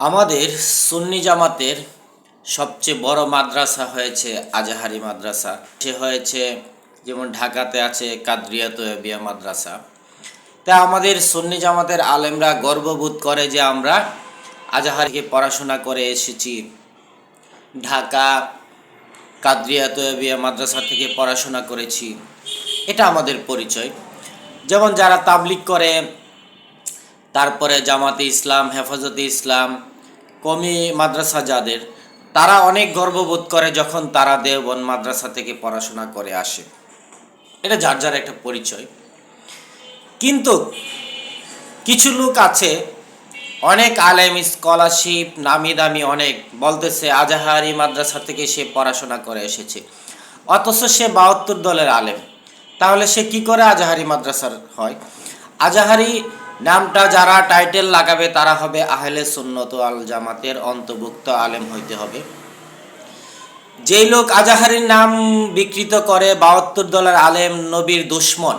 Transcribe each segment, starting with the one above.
আমাদের সুন্নি জামাতের সবচেয়ে বড় মাদ্রাসা হয়েছে আজাহারি মাদ্রাসা। সে হয়েছে যেমন ঢাকাতে আছে কাদরিয়া তৈয়বিয়া মাদ্রাসা। তা আমাদের সুন্নি জামাতের আলেমরা গর্ববোধ করে যে আমরা আজাহারিকে পড়াশোনা করে এসেছি, ঢাকা কাদরিয়া তৈয়বিয়া মাদ্রাসা থেকে পড়াশোনা করেছি, এটা আমাদের পরিচয়। যেমন যারা তাবলিগ করে, তারপরে জামাতে ইসলাম, হেফাজতে ইসলাম, কমি মাদ্রাসা যাদের, তারা অনেক গর্ববোধ করে যখন তারা দেওবন্দ মাদ্রাসা থেকে পড়াশোনা করে আসে। এটা যার যার একটা পরিচয়। কিন্তু কিছু লোক আছে, অনেক আলেম, স্কলারশিপ, নামি দামি অনেক, বলতেছে আজাহারি মাদ্রাসা থেকে সে পড়াশোনা করে এসেছে, অথচ সে ৭২ দলের আলেম। তাহলে সে কি করে আজাহারি মাদ্রাসার হয়? আজাহারি নামটা যারা টাইটেল লাগাবে তারা হবে আহলে সুন্নত ওয়াল জামাতের অন্তর্ভুক্ত আলেম হইতে হবে। যেই লোক আজাহারির নাম বিকৃত করে ৭২ দলের আলেম, নবীর দুশ্মন,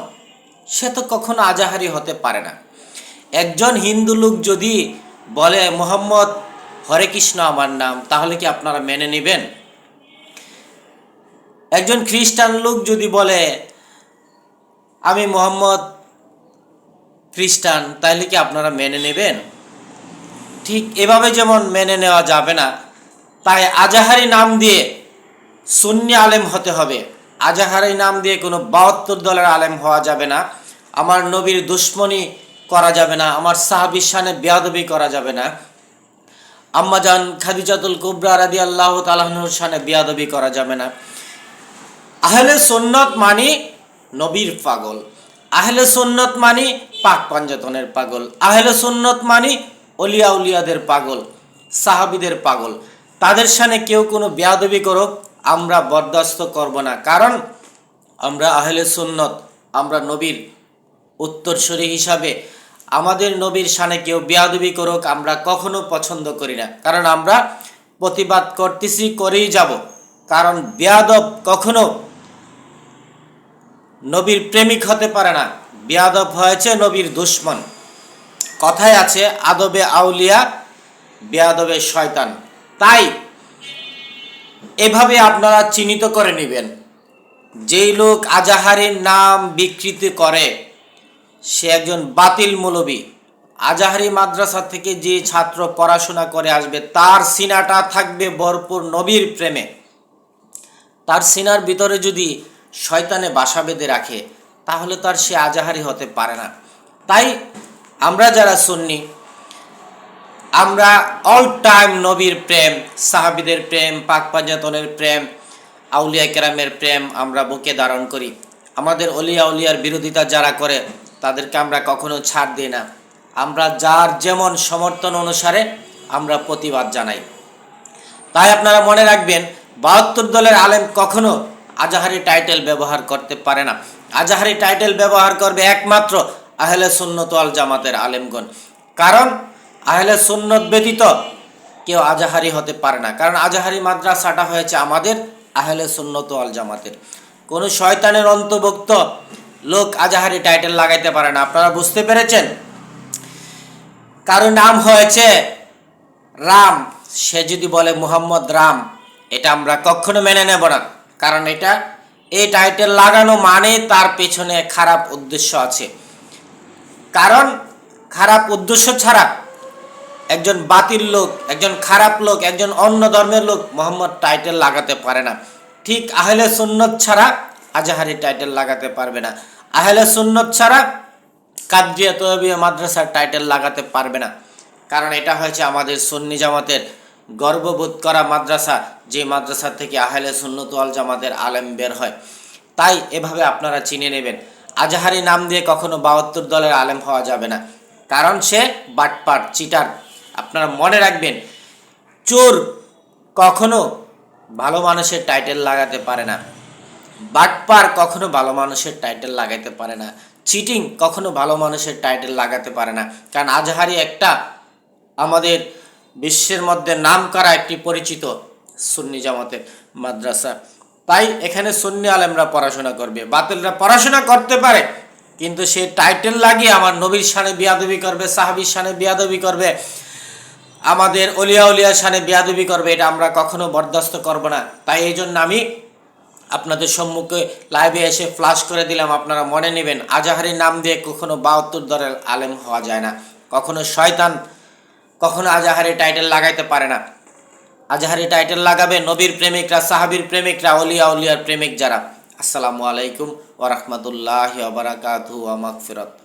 সে তো কখনো আজাহারি হতে পারে না। একজন হিন্দু লোক যদি বলে মোহাম্মদ হরে কৃষ্ণ আমার নাম, তাহলে কি আপনারা মেনে নেবেন? একজন খ্রিস্টান লোক যদি বলে আমি মোহাম্মদ খ্রিস্টান, তাহলে কি আপনারা মেনে নেবেন? ঠিক এভাবে যেমন মেনে নেওয়া যাবে না, তাই আজাহারি নাম দিয়ে সুন্নি আলেম হতে হবে। আজাহারি নাম দিয়ে কোনো ৭২ দলের আলেম হওয়া যাবে না। আমার নবীর দুশ্মনী করা যাবে না, আমার সাহাবীর শানে বেয়াদবি করা যাবে না, আম্মাজান খাদিজাতুল কুবরা রাদিয়াল্লাহু তাআলা আনহার শানে বেয়াদবি করা যাবে না। আহলে সুন্নত মানি নবীর পাগল, আহলে সুন্নত মানি পাক পাঞ্জাতনের পাগল, আহলে সুন্নত মানি অলিয়া উলিয়াদের পাগল, সাহাবীদের পাগল। তাদের শানে কেউ কোনো বেয়াদবি করুক, আমরা বরদাস্ত করব না। কারণ আমরা আহলে সুন্নত, আমরা নবীর উত্তরসূরি হিসাবে আমাদের নবীর শানে কেউ বেয়াদবি করুক আমরা কখনো পছন্দ করি না। কারণ আমরা প্রতিবাদ করতেছি, করেই যাব। কারণ বেয়াদব কখনো নবীর প্রেমিক হতে পারে না, বেয়াদব হয়েছে নবীর দুশ্মন। কথায় আছে আদবে আউলিয়া, বেয়াদবে শয়তান। তাই এভাবে আপনারা চিহ্নিত করে নেবেন, যেই লোক আজাহারির নাম বিকৃতি করে সে একজন বাতিল মৌলবী। আজাহারি মাদ্রাসা থেকে যে ছাত্র পড়াশোনা করে আসবে তার সিনাটা থাকবে ভরপুর নবীর প্রেমে। তার সিনার ভিতরে যদি শয়তানে বাসা বেঁধে রাখে তাহলে তার সে আজাহারি হতে পারে না। তাই আমরা যারা সুন্নি, আমরা অল টাইম নবীর প্রেম, সাহাবীদের প্রেম, পাক পাঞ্জাতনের প্রেম, আউলিয়া কেরামের প্রেম আমরা বুকে ধারণ করি। আমাদের অলিয়া উলিয়ার বিরোধিতা যারা করে তাদেরকে আমরা কখনো ছাড় দিই না। আমরা যার যেমন সমর্থন অনুসারে আমরা প্রতিবাদ জানাই। তাই আপনারা মনে রাখবেন, ৭২ দলের আলেম কখনো আজাহারি টাইটেল ব্যবহার করতে পারে না। আজাহারি টাইটেল ব্যবহার করবে একমাত্র আহলে সুন্নত ওয়াল জামাতের আলেমগণ। কারণ আহলে সুন্নত ব্যতীত কেউ আজাহারি হতে পারে না। কারণ আজাহারি মাদ্রাসাটা হয়েছে আমাদের আহলে সুন্নত ওয়াল জামাতের। কোনো শয়তানের অন্তর্ভুক্ত লোক আজাহারি টাইটেল লাগাইতে পারে না। আপনারা বুঝতে পেরেছেন? কারো নাম হয়েছে রাম, সে যদি বলে মুহাম্মদ রাম, এটা আমরা কখনো মেনে নেব না। কারণ এই টাইটেল লাগানো মানে তার পেছনে খারাপ উদ্দেশ্য আছে। কারণ খারাপ উদ্দেশ্য ছাড়া একজন বাতিল লোক, একজন খারাপ লোক, একজন অন্য ধর্মের লোক মুহাম্মদ টাইটেল লাগাতে পারে না। ঠিক আহলে সুন্নত ছাড়া আজাহারি টাইটেল লাগাতে পারবে না। আহলে সুন্নত ছাড়া কাদরিয়া তৈয়বিয়া মাদ্রাসার টাইটেল লাগাতে পারবে না। কারণ এটা হয়েছে আমাদের সুন্নি জামাতের গর্ববোধ করা মাদ্রাসা, যে মাদ্রাসা থেকে আহলে সুন্নত ওয়াল জামাতের আলেম বের হয়। তাই এভাবে আপনারা চিনে নেবেন, আজাহারি নাম দিয়ে কখনো ৭২ দলের আলেম হওয়া যাবে না। কারণ সে বাটপার, চিটার। আপনারা মনে রাখবেন, চোর কখনো ভালো মানুষের টাইটেল লাগাতে পারে না, বাটপার কখনো ভালো মানুষের টাইটেল লাগাতে পারে না, চিটিং কখনো ভালো মানুষের টাইটেল লাগাতে পারে না। কারণ আজাহারি একটা আমাদের বিশ্বের মধ্যে নাম করা একটি পরিচিত সুন্নি জামাতের মাদ্রাসা। তাই এখানে সুন্নি আলেমরা পড়াশোনা করবে, বাতিলরা পড়াশোনা করতে পারে, কিন্তু সে টাইটেল লাগিয়ে আমার নবীর শানে বেয়াদবি করবে, সাহাবীর শানে বেয়াদবি করবে, আমাদের অলিয়া উলিয়ার শানে বেয়াদবি করবে, এটা আমরা কখনো বরদাস্ত করব না। তাই এই জন্য আমি আপনাদের সম্মুখে লাইভে এসে ফ্লাশ করে দিলাম, আপনারা মনে নেবেন আজাহারির নাম দিয়ে কখনো 72 দরের আলেম হওয়া যায় না। কখনো শয়তান কখনো আজাহারি টাইটেল লাগাইতে পারে না। আজাহারি টাইটেল লাগাবে নবীর প্রেমিকরা, সাহাবীর প্রেমিকরা, অলিয়া উলিয়ার প্রেমিক যারা। আসসালামু আলাইকুম ওয়া রাহমাতুল্লাহি ওয়া বারাকাতুহু ওয়া মাগফিরাত।